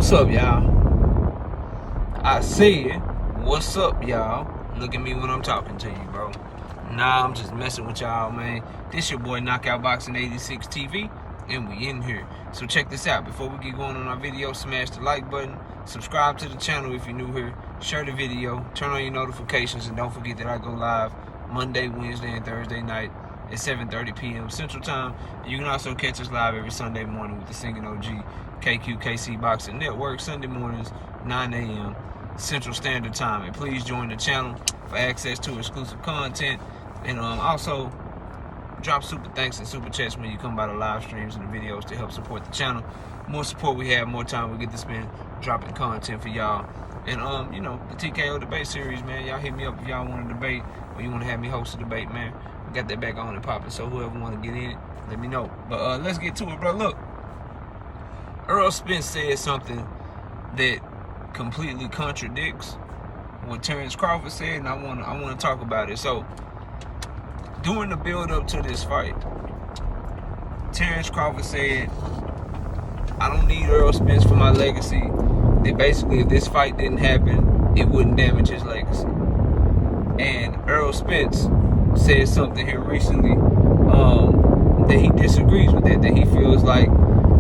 What's up, y'all? I said, what's up, y'all? Look at me when I'm talking to you, bro. Nah, I'm just messing with y'all, man. This your boy Knockout Boxing 86 TV, and we in here. So check this out. Before we get going on our video, smash the like button, subscribe to the channel if you're new here, share the video, turn on your notifications, and don't forget that I go live Monday, Wednesday, and Thursday night at 7:30 p.m. Central Time. You can also catch us live every Sunday morning with the Singing OG KQKC Boxing Network, Sunday mornings, 9 a.m. Central Standard Time. And please join the channel for access to exclusive content. And also, drop super thanks and super chats when you come by the live streams and the videos to help support the channel. More support we have, more time we get to spend dropping content for y'all. And, you know, the TKO debate series, man. Y'all hit me up if y'all want to debate or you want to have me host a debate, man. We got that back on and popping, so whoever want to get in it, let me know. But let's get to it, bro. Look, Errol Spence said something that completely contradicts what Terence Crawford said, and I want to talk about it. So, during the build-up to this fight, Terence Crawford said, I don't need Errol Spence for my legacy. That basically, if this fight didn't happen, it wouldn't damage his legacy. And Errol Spence said something here recently that he disagrees with that he feels like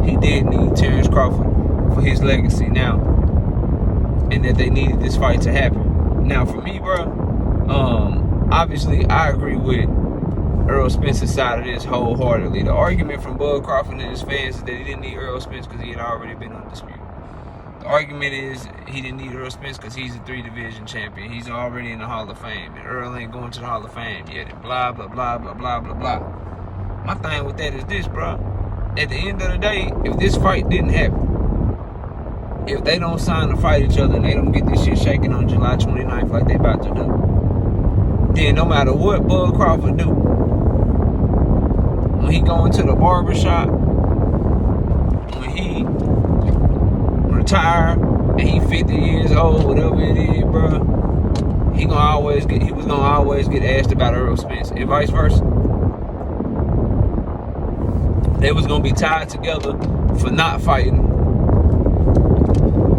he did need Terence Crawford for his legacy now, and that they needed this fight to happen. Now, for me, bro, obviously, I agree with Errol Spence's side of this wholeheartedly. The argument from Bud Crawford and his fans is that he didn't need Errol Spence because he had already been undisputed. The argument is he didn't need Errol Spence because he's a 3-division champion. He's already in the Hall of Fame, and Errol ain't going to the Hall of Fame yet, and blah, blah, blah, blah, blah, blah, blah. My thing with that is this, bro. At the end of the day, if this fight didn't happen, if they don't sign to fight each other and they don't get this shit shaking on July 29th like they about to do, then no matter what Bud Crawford do, when he go into the barbershop, when he retire and he 50 years old, whatever it is, bro, he was gonna always get asked about Errol Spence, and vice versa. They was gonna be tied together for not fighting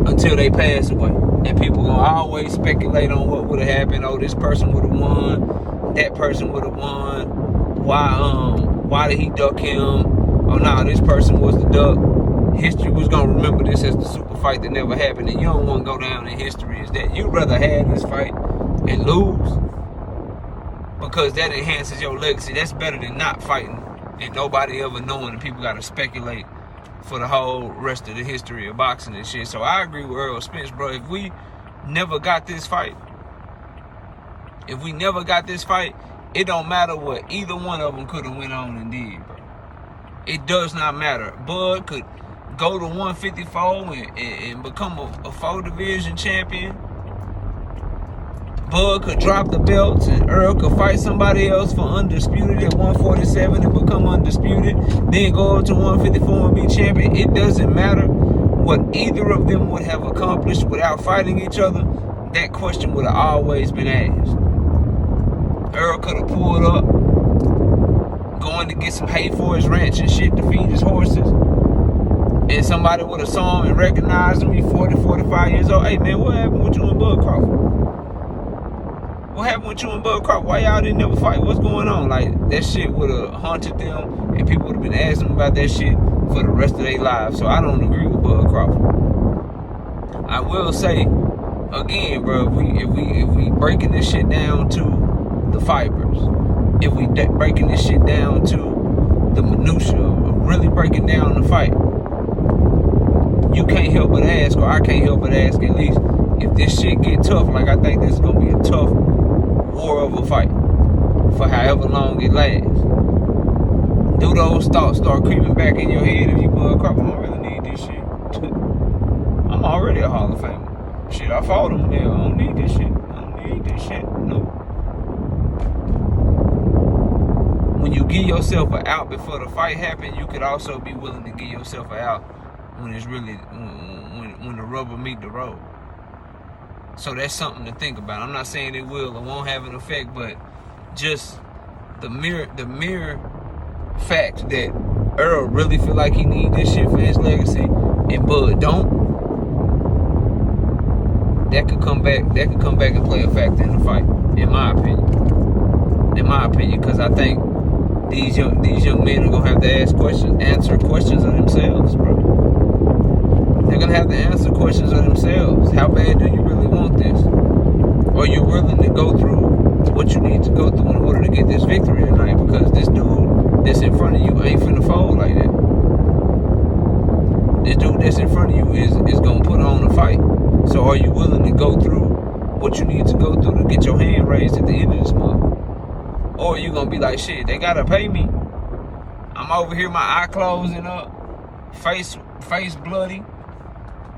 until they pass away. And people gonna always speculate on what would have happened. Oh, this person would have won, that person would have won. Why did he duck him? Oh no, this person was the duck. History was gonna remember this as the super fight that never happened, and you don't want to go down in history as that. You'd rather have this fight and lose because that enhances your legacy. That's better than not fighting and nobody ever knowing, and people gotta speculate for the whole rest of the history of boxing and shit. So I agree with Errol Spence, bro. If we never got this fight, it don't matter what either one of them could have went on and did, bro. It does not matter. Bud could go to 154 and become a 4-division champion. Bud could drop the belts and Earl could fight somebody else for undisputed at 147 and become undisputed, then go up to 154 and be champion. It doesn't matter what either of them would have accomplished without fighting each other. That question would have always been asked. Earl could have pulled up, going to get some hay for his ranch and shit to feed his horses, and somebody would have saw him and recognized him. He's 40, 45 years old. Hey, man, what happened with you and Bud Crawford? What happened with you and Bud Crawford? Why y'all didn't never fight? What's going on? Like, that shit would have haunted them, and people would have been asking them about that shit for the rest of their lives. So I don't agree with Bud Crawford. I will say, again, bro, if we breaking this shit down to the fibers, if we breaking this shit down to the minutia, really breaking down the fight, you can't help but ask, or I can't help but ask at least, if this shit get tough, like I think this is gonna be a tough war of a fight for however long it lasts. Do those thoughts start creeping back in your head if you Bud Crawford? I don't really need this shit. I'm already a Hall of Famer. Shit, I fought him. Yeah, I don't need this shit. No. When you give yourself an out before the fight happens, you could also be willing to give yourself an out when it's really when the rubber meet the road. So that's something to think about. I'm not saying it will or won't have an effect, but just the mere fact that Errol really feel like he need this shit for his legacy and Bud don't, that could come back and play a factor in the fight, in my opinion. Because I think these young men are gonna have to answer questions of themselves, bro. They're gonna have to answer questions of themselves. How bad do you really want this? Are you willing to go through what you need to go through in order to get this victory tonight? Because this dude that's in front of you ain't finna fold like that. This dude that's in front of you is gonna put on a fight. So are you willing to go through what you need to go through to get your hand raised at the end of this month? Or are you gonna be like, shit, they gotta pay me. I'm over here, my eye closing up, face bloody,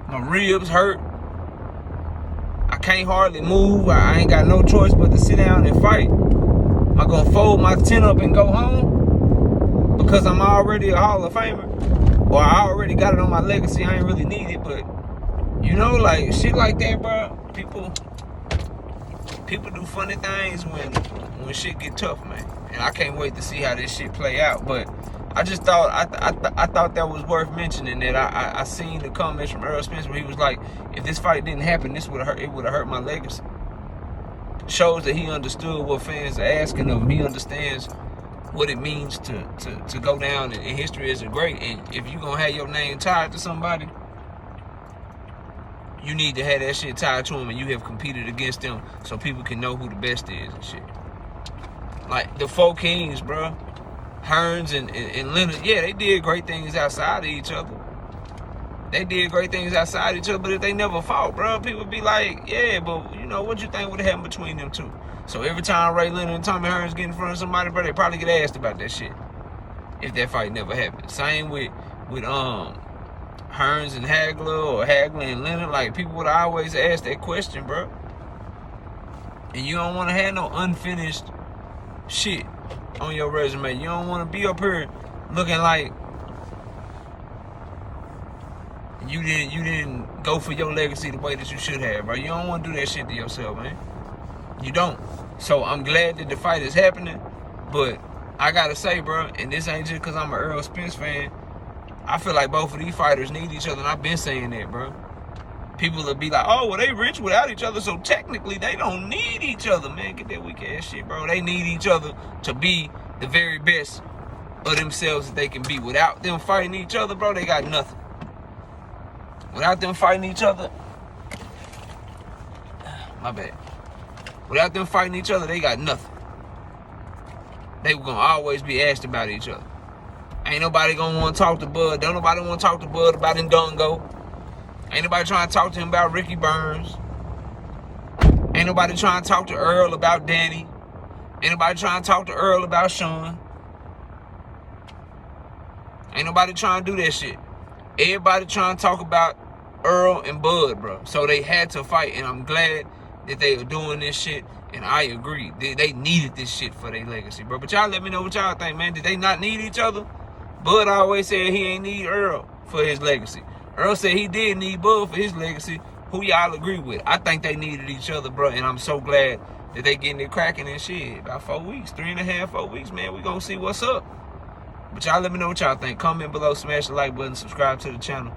my ribs hurt. I can't hardly move. I ain't got no choice but to sit down and fight. Am I gonna fold my tent up and go home? Because I'm already a Hall of Famer. Or I already got it on my legacy. I ain't really need it, but you know, like shit like that, bro. People do funny things when shit get tough, man. And I can't wait to see how this shit play out. But I just thought I thought that was worth mentioning. That I seen the comments from Errol Spence where he was like, if this fight didn't happen, it would have hurt my legacy. Shows that he understood what fans are asking of him. He understands what it means to go down in history as a great. And if you gonna have your name tied to somebody, you need to have that shit tied to them, and you have competed against them so people can know who the best is and shit. Like the four kings, bro. Hearns and Leonard, yeah, they did great things outside of each other. But if they never fought, bro, people be like, yeah, but you know, what you think would have happened between them two? So every time Ray Leonard and Tommy Hearns get in front of somebody, bro, they probably get asked about that shit if that fight never happened. Same with Hearns and Hagler, or Hagler and Leonard. Like, people would always ask that question, bro. And you don't want to have no unfinished shit on your resume. You don't want to be up here looking like you didn't go for your legacy the way that you should have, bro. You don't want to do that shit to yourself, man. You don't. So I'm glad that the fight is happening, but I gotta say, bro, and this ain't just because I'm an Errol Spence fan, I feel like both of these fighters need each other, and I've been saying that, bro. People will be like, oh, well, they rich without each other, so technically they don't need each other. Man, get that weak ass shit, bro. They need each other to be the very best of themselves that they can be. Without them fighting each other, bro, they got nothing. Without them fighting each other, my bad. Without them fighting each other, they got nothing. They gonna always be asked about each other. Ain't nobody gonna want to talk to Bud. Don't nobody want to talk to Bud about Ndongo. Ain't nobody trying to talk to him about Ricky Burns. Ain't nobody trying to talk to Earl about Danny. Ain't nobody trying to talk to Earl about Sean. Ain't nobody trying to do that shit. Everybody trying to talk about Earl and Bud, bro. So they had to fight, and I'm glad that they are doing this shit, and I agree. They needed this shit for their legacy, bro. But y'all let me know what y'all think, man. Did they not need each other? Bud always said he ain't need Earl for his legacy. Earl said he did need Bud for his legacy. Who y'all agree with? I think they needed each other, bro, and I'm so glad that they getting it cracking and shit. About 4 weeks, 3.5, 4 weeks, man. We gonna see what's up. But y'all let me know what y'all think. Comment below, smash the like button, subscribe to the channel.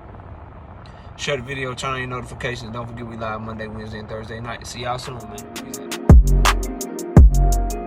Share the video, turn on your notifications. Don't forget we live Monday, Wednesday, and Thursday night. See y'all soon, man. Peace out.